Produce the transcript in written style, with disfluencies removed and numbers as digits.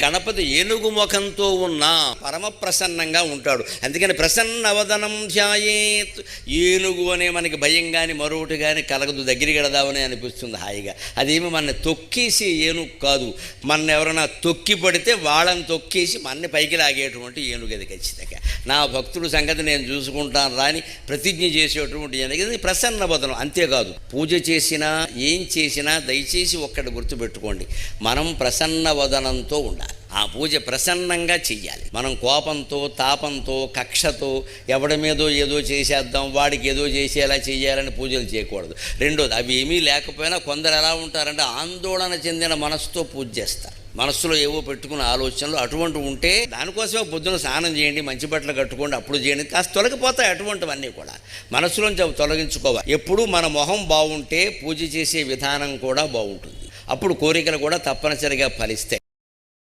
గణపతి ఏనుగు ముఖంతో ఉన్న పరమ ప్రసన్నంగా ఉంటాడు. అందుకని ప్రసన్నవదనం ధ్యాయేత్. ఏనుగు అనే మనకి భయం కానీ మరొకటి కానీ కలగదు, దగ్గరికి వెళదామని అనిపిస్తుంది హాయిగా. అదేమి మన తొక్కేసి ఏనుగు కాదు, మన ఎవరైనా తొక్కి పడితే వాళ్ళని తొక్కేసి మన్ని పైకి లాగేటువంటి ఏనుగు అది ఖచ్చితంగా. నా భక్తుడు సంగతి నేను చూసుకుంటాను రాని ప్రతిజ్ఞ చేసేటువంటి ఏనుగు. ఇది ప్రసన్నవదనం. అంతేకాదు పూజ చేసినా ఏం చేసినా దయచేసి ఒక్కటి గుర్తుపెట్టుకోండి, మనం ప్రసన్నవదనంతో ఉండాలి. ఆ పూజ ప్రసన్నంగా చెయ్యాలి. మనం కోపంతో తాపంతో కక్షతో ఎవడి మీదో ఏదో చేసేద్దాం, వాడికి ఏదో చేసేలా చెయ్యాలని పూజలు చేయకూడదు. రెండోది, అవి ఏమీ లేకపోయినా కొందరు ఎలా ఉంటారంటే ఆందోళన చెందిన మనసుతో పూజ చేస్తారు. మనస్సులో ఏవో పెట్టుకున్న ఆలోచనలు అటువంటి ఉంటే దానికోసమే పొద్దున స్నానం చేయండి, మంచి బట్టలు కట్టుకోండి, అప్పుడు చేయండి, కాస్త తొలగిపోతాయి అటువంటివన్నీ కూడా. మనస్సులోంచి తొలగించుకోవాలి. ఎప్పుడు మన మొహం బాగుంటే పూజ చేసే విధానం కూడా బాగుంటుంది. అప్పుడు కోరికలు కూడా తప్పనిసరిగా ఫలిస్తాయి.